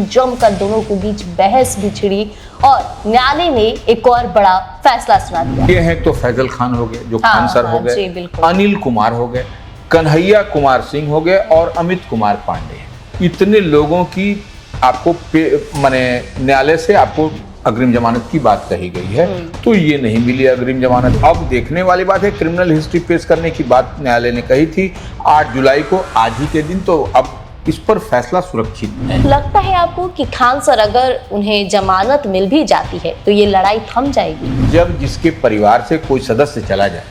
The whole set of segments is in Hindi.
जमकर दोनों के बीच बहस भी छिड़ी और न्यायालय ने एक और बड़ा फैसला सुना दिया। ये हैं तो फैजल खान हो गए जो खान सर हो जी, गए, बिल्कुल। अनिल कुमार हो गए, कन्हैया कुमार सिंह हो गए और अमित कुमार पांडे। इतने लोगों की आपको माने न्यायालय से आपको अग्रिम जमानत की बात कही गई है, तो ये नहीं मिली अग्रिम जमानत। अब देखने वाली बात है, क्रिमिनल हिस्ट्री पेश करने की बात न्यायालय ने कही थी 8 जुलाई को, आज ही के दिन, तो अब इस पर फैसला सुरक्षित है। लगता है आपको कि खान सर अगर उन्हें जमानत मिल भी जाती है तो ये लड़ाई थम जाएगी? जब जिसके परिवार से कोई सदस्य चला जाए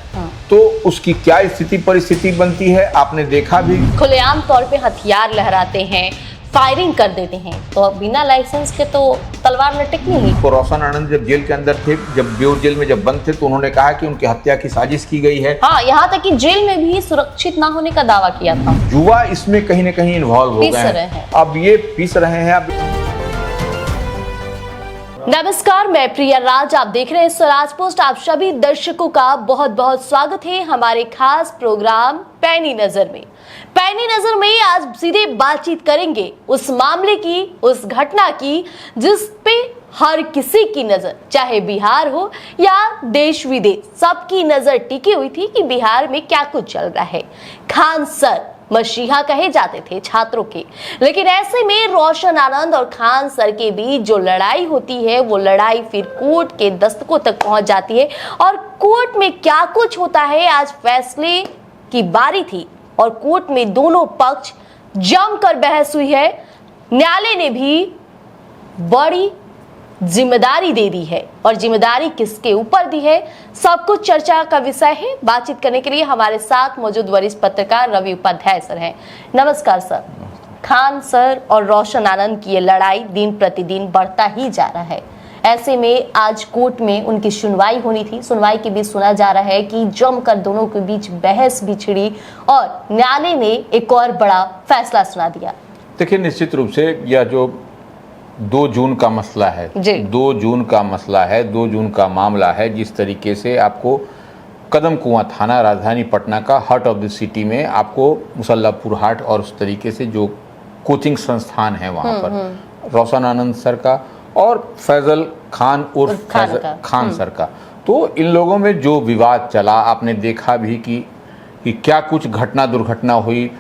तो उसकी क्या स्थिति परिस्थिति बनती है, आपने देखा भी। खुलेआम तौर पे हथियार लहराते हैं, फायरिंग कर देते हैं, तो बिना लाइसेंस के तो तलवार लटकनी ही। तो रोशन आनंद जब जेल के अंदर थे, जब बेऊर जेल में जब बंद थे, तो उन्होंने कहा कि उनकी हत्या की साजिश की गई है। हाँ, यहाँ तक कि जेल में भी सुरक्षित ना होने का दावा किया था। युवा इसमें कहीं न कहीं इन्वॉल्व हो गए हैं, अब ये पीस रहे हैं। अब नमस्कार, मैं प्रिया राज, आप देख रहे हैं स्वराज पोस्ट। आप सभी दर्शकों का बहुत बहुत स्वागत है हमारे खास प्रोग्राम पैनी नजर में। पैनी नजर में आज सीधे बातचीत करेंगे उस मामले की, उस घटना की जिस पे हर किसी की नजर, चाहे बिहार हो या देश विदेश, सबकी नजर टिकी हुई थी कि बिहार में क्या कुछ चल रहा है। खान सर मसीहा कहे जाते थे छात्रों के, लेकिन ऐसे में रोशन आनंद और खान सर के बीच जो लड़ाई होती है, वो लड़ाई फिर कोर्ट के दस्तकों तक पहुंच जाती है। और कोर्ट में क्या कुछ होता है, आज फैसले की बारी थी और कोर्ट में दोनों पक्ष जमकर बहस हुई है। न्यायालय ने भी बड़ी जिम्मेदारी दे दी है और जिम्मेदारी किसके ऊपर दी है, सब कुछ चर्चा का विषय है। बातचीत करने के लिए हमारे साथ मौजूद वरिष्ठ पत्रकार रवि उपाध्याय सर हैं। नमस्कार सर। खान सर और रोशन आनंद की ये लड़ाई दिन प्रतिदिन बढ़ता ही जा रहा है। ऐसे में आज कोर्ट में उनकी सुनवाई होनी थी। सुनवाई के बीच सुना जा रहा है कि जमकर दोनों के बीच बहस भी छिड़ी और न्यायालय ने एक और बड़ा फैसला सुना दिया। देखिए, निश्चित रूप से यह जो 2 जून का मसला है, 2 जून का मसला है, 2 जून का मामला है। जिस तरीके से आपको कदम कुआं थाना राजधानी पटना का हार्ट ऑफ द सिटी में आपको मुसल्लापुर हाट और उस तरीके से जो कोचिंग संस्थान है वहाँ पर रोशन आनंद सर का और फैजल खान उर्फ खान सर का, तो इन लोगों में जो विवाद चला, आपने देखा भी कि क्या कुछ घटना दुर्घटना हुई।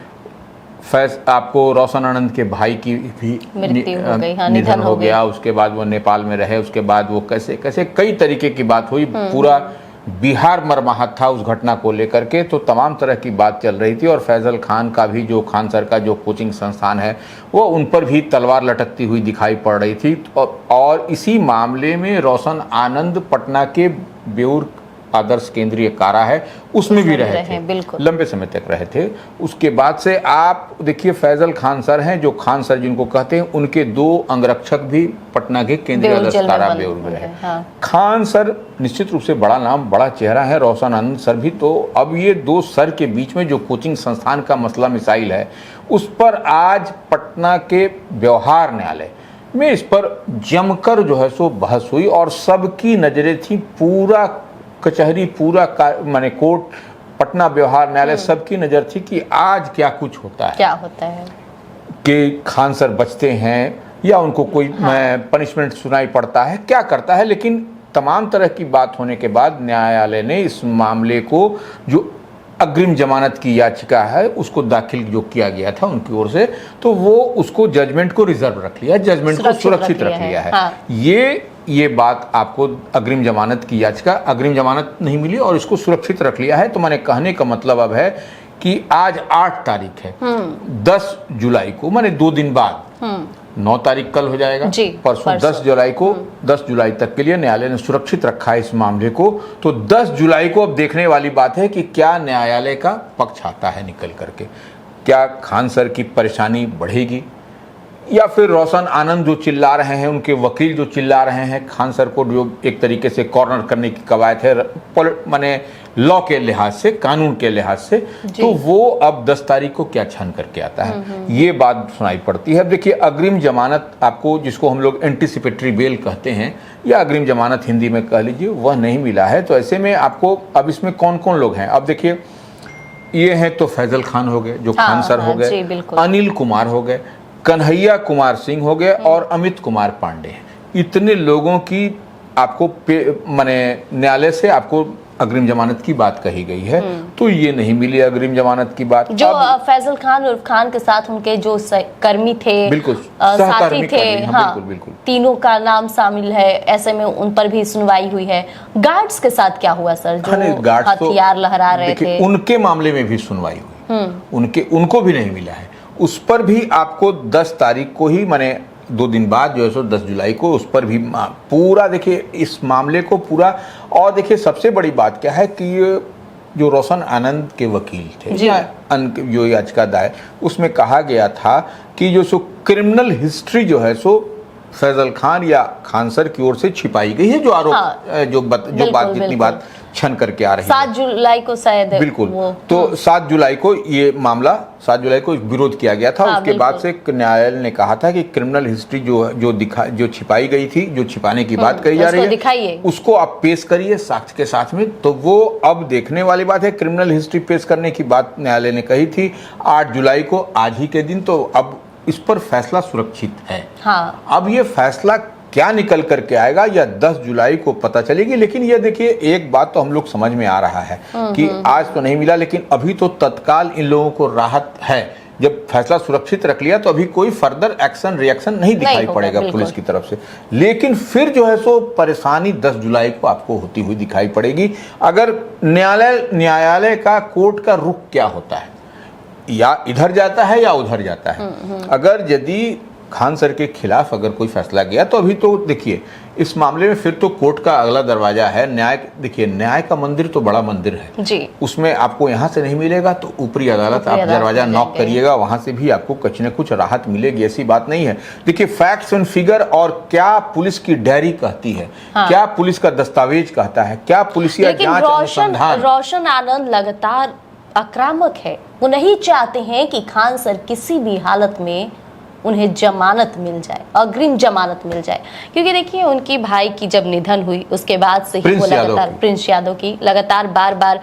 आपको रोशन आनंद के भाई की भी निधन हो गया, उसके बाद वो नेपाल में रहे, उसके बाद वो कैसे कैसे कई तरीके की बात हुई। पूरा बिहार मर्माहत था उस घटना को लेकर के, तो तमाम तरह की बात चल रही थी। और फैजल खान का भी, जो खान सर का जो कोचिंग संस्थान है, वो उन पर भी तलवार लटकती हुई दिखाई पड़ रही थी। और इसी मामले में रोशन आनंद पटना के बेऊर आदर्श केंद्रीय कारा है, उसमें भी रहे थे, लंबे समय तक रहे थे। उसके बाद से आप देखिए, फैजल खान सर हैं, जो खान सर जिनको कहते हैं, उनके 2 अंगरक्षक भी पटना के केंद्रीय आदर्श कारा बेऊर में रहे। खान सर निश्चित रूप से बड़ा नाम, बड़ा चेहरा है, रोशन आनंद सर भी। तो अब ये 2 सर के बीच में जो कोचिंग संस्थान का मसला मिसाइल है, उस पर आज पटना के व्यवहार न्यायालय में इस पर जमकर जो है सो बहस हुई और सबकी नजरें थी, पूरा कचहरी, पूरा माने कोर्ट, पटना व्यवहार न्यायालय, सबकी नजर थी कि आज क्या कुछ होता है, कि खान सर बचते हैं या उनको कोई पनिशमेंट सुनाई पड़ता है, क्या करता है। लेकिन तमाम तरह की बात होने के बाद न्यायालय ने इस मामले को, जो अग्रिम जमानत की याचिका है, उसको दाखिल जो किया गया था उनकी ओर से, तो वो उसको जजमेंट को रिजर्व रख लिया, जजमेंट को सुरक्षित रख लिया है। हाँ। ये बात आपको अग्रिम जमानत की याचिका, अग्रिम जमानत नहीं मिली और इसको सुरक्षित रख लिया है। तो मैंने कहने का मतलब अब है कि आज 8 तारीख है, 10 जुलाई को, माने 2 दिन बाद, 9 तारीख कल हो जाएगा, परसों 10 जुलाई को, 10 जुलाई तक के लिए न्यायालय ने सुरक्षित रखा है इस मामले को। तो 10 जुलाई को अब देखने वाली बात है कि क्या न्यायालय का पक्ष आता है निकल करके, क्या खान सर की परेशानी बढ़ेगी या फिर रोशन आनंद जो चिल्ला रहे हैं, उनके वकील जो चिल्ला रहे हैं खान सर को, जो एक तरीके से कॉर्नर करने की कवायद है माने लॉ के लिहाज से, कानून के लिहाज से, तो वो अब 10 तारीख को क्या छान करके आता है, ये बात सुनाई पड़ती है। देखिए, अग्रिम जमानत आपको, जिसको हम लोग एंटीसिपेटरी बेल कहते हैं या अग्रिम जमानत हिंदी में कह लीजिए, वह नहीं मिला है। तो ऐसे में आपको अब इसमें कौन कौन लोग हैं, अब देखिए, ये हैं तो फैजल खान हो गए, जो खान सर हो गए, अनिल कुमार हो गए, कन्हैया कुमार सिंह हो गए और अमित कुमार पांडे, इतने लोगों की आपको माने न्यायालय से आपको अग्रिम जमानत की बात कही गई है, तो ये नहीं मिली अग्रिम जमानत की बात। जो फैजल खान उर्फ खान के साथ उनके जो कर्मी थे, बिल्कुल साथी थे, हाँ, बिल्कुल बिल्कुल तीनों का नाम शामिल है, ऐसे में उन पर भी सुनवाई हुई है। गार्ड्स के साथ क्या हुआ सर, जो हथियार लहरा रहे थे? उनके मामले में भी सुनवाई हुई, उनको भी नहीं मिला है। उस पर भी आपको 10 तारीख को ही, माने 2 दिन बाद जो है सो 10 जुलाई को, उस पर भी पूरा देखिए इस मामले को पूरा। और देखिए सबसे बड़ी बात क्या है कि जो रोशन आनंद के वकील थे, जो याचिका दायर, उसमें कहा गया था कि जो सो क्रिमिनल हिस्ट्री जो है सो फैजल खान या खान सर की ओर से छिपाई गई है, जो आरोप जो बात जितनी बात छन करके आ रही है। 7 जुलाई को शायद, बिल्कुल, तो 7 जुलाई को ये मामला 7 जुलाई को विरोध किया गया था। उसके बाद से न्यायालय ने कहा था कि क्रिमिनल हिस्ट्री जो छिपाई गई थी, जो छिपाने की बात कही जा रही है, उसको आप पेश करिए साक्ष्य के साथ में। तो वो अब देखने वाली बात है, क्रिमिनल हिस्ट्री पेश करने की बात न्यायालय ने कही थी 8 जुलाई को, आज ही के दिन। तो अब इस पर फैसला सुरक्षित है। हाँ। अब ये फैसला क्या निकल करके आएगा या 10 जुलाई को पता चलेगी। लेकिन ये देखिए एक बात तो हम लोग समझ में आ रहा है कि आज तो नहीं मिला, लेकिन अभी तो तत्काल इन लोगों को राहत है। जब फैसला सुरक्षित रख लिया तो अभी कोई फर्दर एक्शन रिएक्शन नहीं दिखाई पड़ेगा पुलिस की तरफ से। लेकिन फिर जो है सो परेशानी 10 जुलाई को आपको होती हुई दिखाई पड़ेगी। अगर न्यायालय का, कोर्ट का रुख क्या होता है, या इधर जाता है या उधर जाता है। अगर यदि खान सर के खिलाफ अगर कोई फैसला गया तो अभी तो देखिए इस मामले में फिर तो कोर्ट का अगला दरवाजा है न्याय। देखिए न्याय का मंदिर तो बड़ा मंदिर है जी, उसमें आपको यहाँ से नहीं मिलेगा तो ऊपरी अदालत आप दरवाजा नॉक करिएगा, वहां से भी आपको कुछ न कुछ राहत मिलेगी, ऐसी बात नहीं है। देखिए फैक्ट्स एंड फिगर और क्या पुलिस की डायरी कहती है, क्या पुलिस का दस्तावेज कहता है, क्या पुलिसिया जांच अनुसंधान। रोशन आनंद लगातार आक्रामक है, वो नहीं चाहते हैं कि खान सर किसी भी हालत में उन्हें जमानत मिल जाए, अग्रिम जमानत मिल जाए। क्योंकि देखिए उनकी भाई की जब निधन हुई उसके बाद से ही वो लगातार, प्रिंस यादव की लगातार बार बार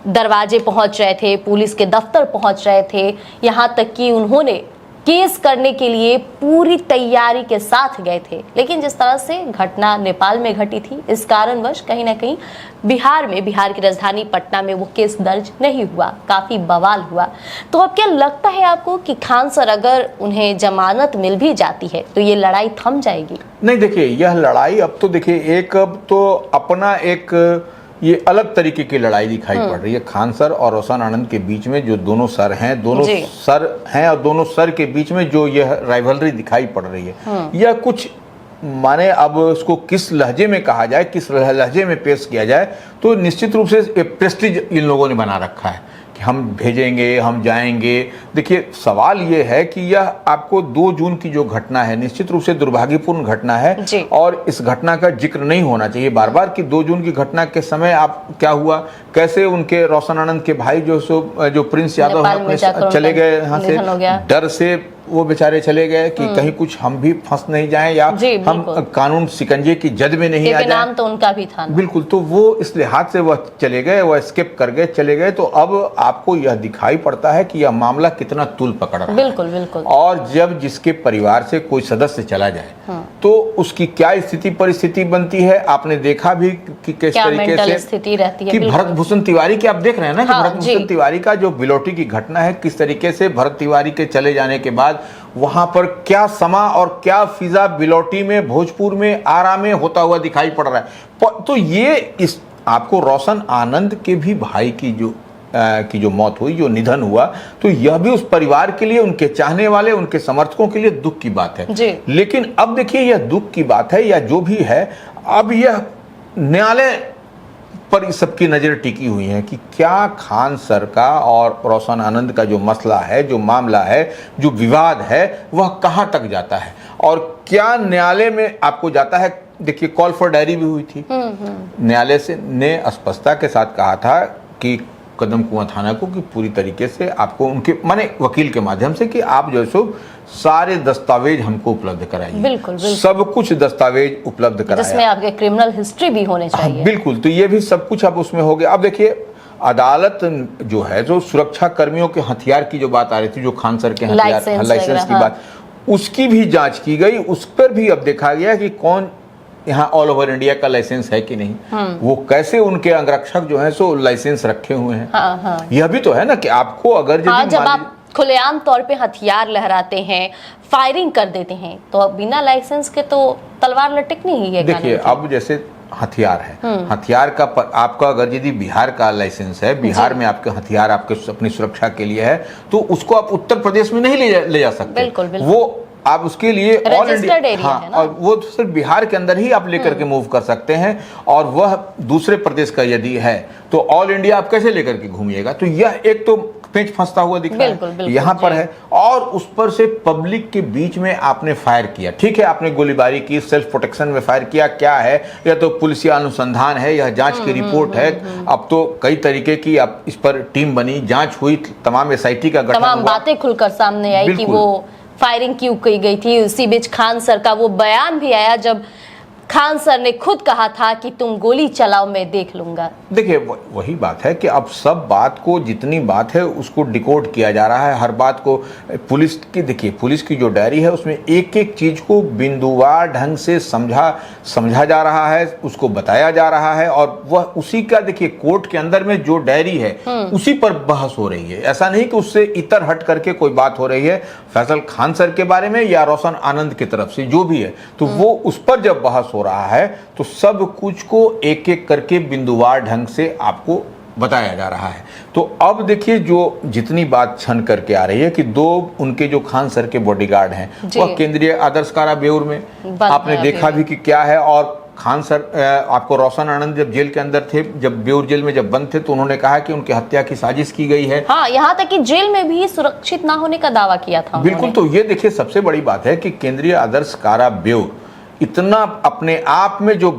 दरवाजे पहुंच रहे थे, पुलिस के दफ्तर पहुंच रहे थे, यहाँ तक कि उन्होंने केस करने के लिए पूरी तैयारी के साथ गए थे। लेकिन जिस तरह से घटना नेपाल में घटी थी, इस कारणवश कहीं ना कहीं बिहार की राजधानी पटना में वो केस दर्ज नहीं हुआ, काफी बवाल हुआ। तो अब क्या लगता है आपको कि खान सर अगर उन्हें जमानत मिल भी जाती है तो ये लड़ाई थम जाएगी? नहीं, देखिए यह लड़ाई अब तो देखिए अब तो अपना एक ये अलग तरीके की लड़ाई दिखाई पड़ रही है खान सर और रोशन आनंद के बीच में। जो दोनों सर हैं, और दोनों सर के बीच में जो यह राइवलरी दिखाई पड़ रही है, यह कुछ माने अब उसको किस लहजे में कहा जाए, किस लहजे में पेश किया जाए, तो निश्चित रूप से प्रेस्टीज इन लोगों ने बना रखा है कि हम भेजेंगे, हम जाएंगे। देखिए सवाल ये है कि यह आपको 2 जून की जो घटना है निश्चित रूप से दुर्भाग्यपूर्ण घटना है और इस घटना का जिक्र नहीं होना चाहिए बार बार कि 2 जून की घटना के समय आप क्या हुआ, कैसे उनके रोशन आनंद के भाई जो प्रिंस यादव अपने चले गए यहाँ से, डर से वो बेचारे चले गए कि कहीं कुछ हम भी फंस नहीं जाएं या हम कानून शिकंजे की जद में नहीं आ जाएं। नाम तो उनका भी था। बिल्कुल, तो वो इस लिहाज से वह चले गए, वह स्किप कर गए, चले गए। तो अब आपको यह दिखाई पड़ता है कि यह मामला कितना तूल पकड़ रहा है। बिल्कुल। और जब जिसके परिवार से कोई सदस्य चला जाए तो उसकी क्या स्थिति परिस्थिति बनती है, आपने देखा भी कि किस तरीके से स्थिति रहती है। कि भरत भूषण तिवारी की आप देख रहे हैं ना, कि भरत भूषण तिवारी का जो बिलोटी की घटना है, किस तरीके से भरत तिवारी के चले जाने के बाद वहां पर क्या समा और क्या फिजा बिलोटी में, भोजपुर में, आरा में होता हुआ दिखाई पड़ रहा है। तो ये इस आपको रोशन आनंद के भी भाई की जो मौत हुई, जो निधन हुआ, तो यह भी उस परिवार के लिए, उनके चाहने वाले, उनके समर्थकों के लिए दुख की बात है। लेकिन अब देखिए यह दुख की बात है या जो भी है, अब यह न्यायालय पर सबकी नजर टिकी हुई है कि क्या खान सर का और रोशन आनंद का जो मसला है, जो मामला है, जो विवाद है, वह कहां तक जाता है और क्या न्यायालय में आपको जाता है। देखिए कॉल फॉर डायरी भी हुई थी, न्यायालय से ने स्पष्टता के साथ कहा था कि कदम कुआं थाना को कि पूरी तरीके से आपको उनके माने वकील के माध्यम से कि आप जो सो सारे दस्तावेज हमको उपलब्ध कराइए। बिल्कुल। सब कुछ दस्तावेज उपलब्ध कराया, जिसमें आपके क्रिमिनल हिस्ट्री भी होने चाहिए। बिल्कुल, तो ये भी सब कुछ अब उसमें हो गया। अब देखिए अदालत जो है, जो सुरक्षा कर्मियों के हथियार की जो बात आ रही थी, जो खान सर के हथियार लाइसेंस की बात, उसकी भी जांच की गई, उस पर भी अब देखा गया कि कौन यहाँ ऑल ओवर इंडिया का लाइसेंस है कि नहीं, वो कैसे उनके अंगरक्षक जो है सो लाइसेंस रखे हुए हैं। यह भी तो है ना कि आपको अगर जब आप खुलेआम तौर पे हथियार लहराते हैं, फायरिंग कर देते हैं, तो बिना लाइसेंस के तो तलवार लटकनी ही है। देखिए अब जैसे हथियार है, हथियार का आपका अगर यदि बिहार का लाइसेंस है, बिहार में आपके हथियार आपके अपनी सुरक्षा के लिए है, तो उसको आप उत्तर प्रदेश में नहीं ले जा सकते। बिल्कुल, बिल्कुल। वो आप उसके लिए ऑल इंडिया, हाँ, है ना? और वो सिर्फ बिहार के अंदर ही आप लेकर के मूव कर सकते हैं, और वह दूसरे प्रदेश का यदि है तो ऑल इंडिया आप कैसे लेकर के घूमिएगा। तो यह एक तो पेंच फंसता हुआ दिख रहा है, यहाँ पर है। और उस पर से पब्लिक के बीच में आपने फायर किया, ठीक है, आपने गोलीबारी की, सेल्फ प्रोटेक्शन में फायर किया, क्या है, या तो पुलिसिया अनुसंधान है, यह जांच की रिपोर्ट है। अब तो कई तरीके की अब इस पर टीम बनी, जांच हुई, तमाम SIT का गठन हुआ, तमाम बातें खुलकर सामने आई कि वो फायरिंग क्यों की गई थी। उसी बीच खान सर का वो बयान भी आया जब खान सर ने खुद कहा था कि तुम गोली चलाओ मैं देख लूंगा। देखिए वही बात है कि अब सब बात को, जितनी बात है उसको डिकोड किया जा रहा है, हर बात को पुलिस की, देखिए पुलिस की जो डायरी है उसमें एक एक चीज को बिंदुवार ढंग से समझा जा रहा है, उसको बताया जा रहा है, और वह उसी का, देखिए कोर्ट के अंदर में जो डायरी है उसी पर बहस हो रही है। ऐसा नहीं कि उससे इतर हट करके कोई बात हो रही है फैसल खान सर के बारे में या रोशन आनंद की तरफ से जो भी है, तो वो उस पर जब बहस हो रहा है तो सब कुछ को एक एक करके बिंदुवार ढंग से आपको बताया जा रहा है। तो अब देखिए जो जितनी बात छन करके आ रही है कि दो उनके जो खान सर के बॉडीगार्ड हैं वह केंद्रीय आदर्श कारा बेऊर में आपने देखा भी कि क्या है। और खान सर आपको रोशन आनंद जब जेल के अंदर थे, जब बेऊर जेल में जब बंद थे, तो उन्होंने कहा कि उनकी हत्या की साजिश की गई है। हाँ, यहाँ तक कि जेल में भी सुरक्षित ना होने का दावा किया था। बिल्कुल, तो ये देखिए सबसे बड़ी बात है कि केंद्रीय आदर्श कारा बेऊर इतना अपने आप में, जो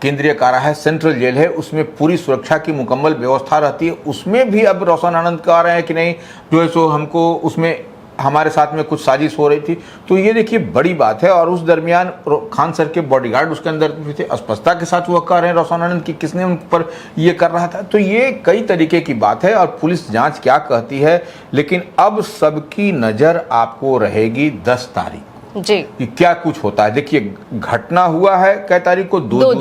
केंद्रीय कारा है, सेंट्रल जेल है, उसमें पूरी सुरक्षा की मुकम्मल व्यवस्था रहती है। उसमें भी अब रोशन आनंद कह रहे हैं कि नहीं जो है सो हमको उसमें हमारे साथ में कुछ साजिश हो रही थी। तो ये देखिए बड़ी बात है। और उस दरमियान खान सर के बॉडीगार्ड उसके अंदर भी थे, स्पष्टता के साथ वह कह रहे हैं रोशन आनंद की किसने उन पर ये कर रहा था। तो ये कई तरीके की बात है और पुलिस जांच क्या कहती है, लेकिन अब सबकी नजर आपको रहेगी 10 तारीख जी कि क्या कुछ होता है। देखिए घटना हुआ है कै तारीख को, 2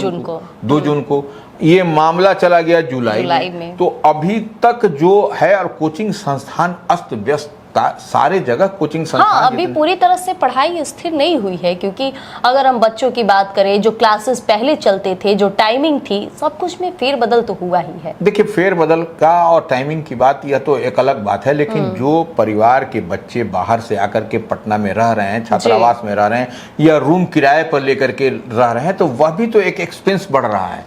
जून को ये मामला चला गया जुलाई में। तो अभी तक जो है और कोचिंग संस्थान अस्त व्यस्त, सारे जगह कोचिंग संस्थान। हाँ, अभी पूरी तरह से पढ़ाई स्थिर नहीं हुई है, क्योंकि अगर हम बच्चों की बात करें, जो क्लासेस पहले चलते थे, जो टाइमिंग थी, सब कुछ में फेरबदल तो हुआ ही है। देखिए फेरबदल का और टाइमिंग की बात यह तो एक अलग बात है, लेकिन जो परिवार के बच्चे बाहर से आकर के पटना में रह रहे हैं, छात्रावास में रह रहे हैं या रूम किराए पर लेकर के रह रहे हैं, तो वह भी तो एक एक्सपेंस बढ़ रहा है।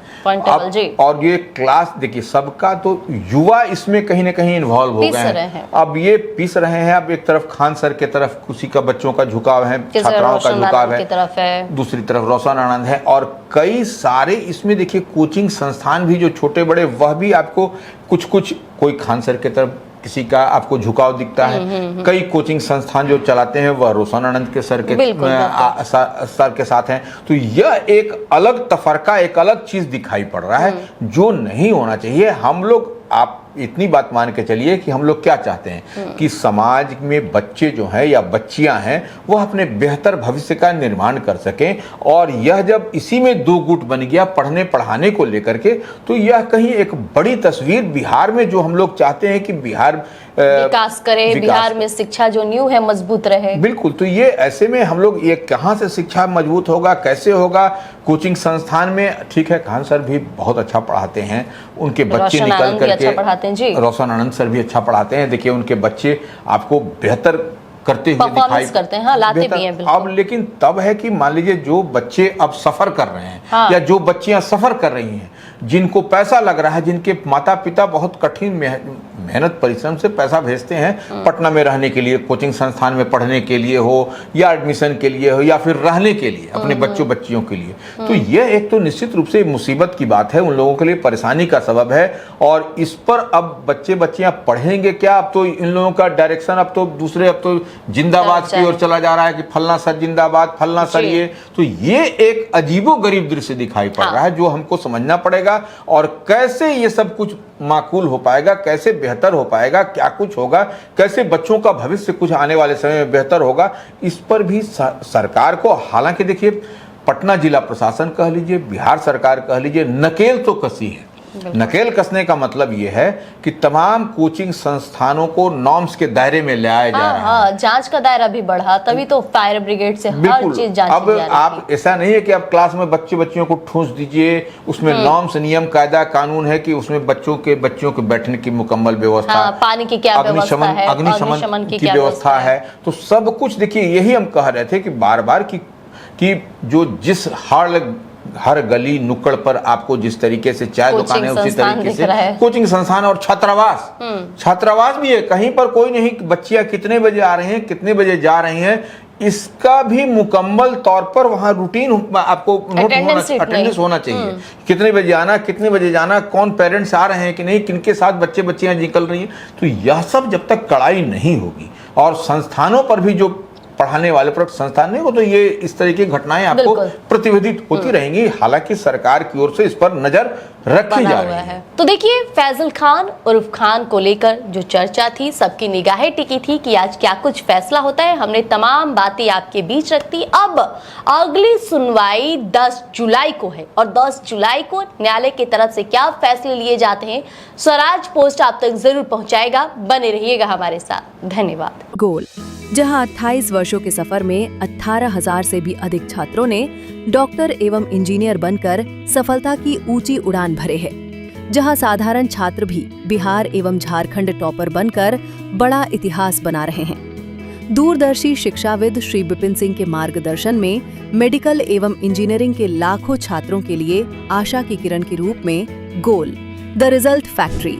और ये क्लास देखिए सबका, तो युवा इसमें कहीं ना कहीं इन्वॉल्व हो गए हैं। अब ये पीस रहे हैं। अब एक तरफ खान सर के तरफ किसी का बच्चों का झुकाव है, छात्राओं का झुकाव है, दूसरी तरफ रोशन आनंद है, और कई सारे इसमें देखिए कोचिंग संस्थान भी जो छोटे बड़े, वह भी आपको कुछ कोई खान सर के तरफ किसी का आपको झुकाव दिखता है। कई कोचिंग संस्थान जो चलाते हैं वह रोशन आनंद के सर के साथ हैं। तो यह एक अलग तफरका, एक अलग चीज दिखाई पड़ रहा है जो नहीं होना चाहिए। हम लोग, आप इतनी बात मान के चलिए कि हम लोग क्या चाहते हैं कि समाज में बच्चे जो हैं या बच्चियां हैं वह अपने बेहतर भविष्य का निर्माण कर सकें। और यह जब इसी में दो गुट बन गया पढ़ने पढ़ाने को लेकर के, तो यह कहीं एक बड़ी तस्वीर बिहार में जो हम लोग चाहते हैं कि बिहार विकास करे, बिहार में शिक्षा जो न्यू है मजबूत रहे। बिल्कुल, तो ये ऐसे में हम लोग, ये कहाँ से शिक्षा मजबूत होगा, कैसे होगा। कोचिंग संस्थान में ठीक है, खान सर भी बहुत अच्छा पढ़ाते हैं, उनके बच्चे निकल करके, रोशन आनंद सर भी अच्छा पढ़ाते हैं। देखिए उनके बच्चे आपको बेहतर करते हुए दिखाई करते हैं, हाँ, लाते भी हैं। अब लेकिन तब है कि मान लीजिए जो बच्चे अब सफर कर रहे हैं, हाँ, या जो बच्चियां सफर कर रही हैं, जिनको पैसा लग रहा है, जिनके माता पिता बहुत कठिन मेहनत परिश्रम से पैसा भेजते हैं पटना में रहने के लिए, कोचिंग संस्थान में पढ़ने के लिए हो, या एडमिशन के लिए हो, या फिर रहने के लिए अपने बच्चों बच्चियों के लिए, तो यह एक तो निश्चित रूप से मुसीबत की बात है, उन लोगों के लिए परेशानी का सबब है। और इस पर अब बच्चे बच्चियां पढ़ेंगे क्या? अब तो इन लोगों का डायरेक्शन अब तो दूसरे, अब तो जिंदाबाद की ओर चला जा रहा है कि फलना सर जिंदाबाद, फलना सर ये, तो ये एक अजीबोगरीब दृश्य दिखाई पड़ रहा है जो हमको समझना पड़ेगा। और कैसे ये सब कुछ माकूल हो पाएगा, कैसे बेहतर हो पाएगा, क्या कुछ होगा, कैसे बच्चों का भविष्य कुछ आने वाले समय में बेहतर होगा, इस पर भी सरकार को, हालांकि देखिए पटना जिला प्रशासन कह लीजिए, बिहार सरकार कह लीजिए, नकेल तो कसी है। नकेल कसने का मतलब ये है कि तमाम कोचिंग संस्थानों को नॉर्म्स के दायरे में लाया जा रहा है। जांच का दायरा भी बढ़ा, तभी तो फायर ब्रिगेड से हर चीज जांची अब जा रही आप ऐसा नहीं है कि आप क्लास में बच्चियों को ठूस दीजिए, उसमें नॉर्म्स, नियम, कायदा, कानून है कि उसमें बच्चों के बैठने की मुकम्मल व्यवस्था, पानी की क्या व्यवस्था है, अग्निशमन की व्यवस्था है। तो सब कुछ देखिए, यही हम कह रहे थे कि बार बार कि जो जिस हर गली नुक्कड़ पर आपको जिस तरीके से चाय दुकानें, उसी तरीके से कोचिंग संस्थान और छात्रावास भी है। कहीं पर कोई नहीं, बच्चियां कितने बजे आ रही हैं, कितने बजे जा रही हैं, इसका भी मुकम्मल तौर पर वहां रूटीन आपको अटेंडेंस होना चाहिए। कितने बजे आना, कितने बजे जाना, कौन पेरेंट्स आ रहे हैं कि नहीं, किनके साथ बच्चियां निकल रही हैं। तो यह सब जब तक कड़ाई नहीं होगी और संस्थानों पर भी, जो पढ़ाने वाले पर संस्थान नहीं हो, तो ये इस तरह की घटनाएं आपको प्रतिवेदित होती रहेंगी। हालांकि सरकार की ओर से इस पर नजर रखी जा रही है। तो देखिए, फैजल खान उर्फ खान को लेकर जो चर्चा थी, सबकी निगाहें टिकी थी कि आज क्या कुछ फैसला होता है। हमने तमाम बातें आपके बीच रख दी। अब अगली सुनवाई 10 जुलाई को है और 10 जुलाई को न्यायालय की तरफ से क्या फैसले लिए जाते हैं, स्वराज पोस्ट आप तक जरूर पहुंचाएगा। बने रहिएगा हमारे साथ। धन्यवाद। गोल, जहां 28 वर्षों के सफर में 18,000 से भी अधिक छात्रों ने डॉक्टर एवं इंजीनियर बनकर सफलता की ऊंची उड़ान भरे है, जहां साधारण छात्र भी बिहार एवं झारखंड टॉपर बनकर बड़ा इतिहास बना रहे हैं। दूरदर्शी शिक्षाविद श्री विपिन सिंह के मार्गदर्शन में मेडिकल एवं इंजीनियरिंग के लाखों छात्रों के लिए आशा की किरण के रूप में गोल, द रिजल्ट फैक्ट्री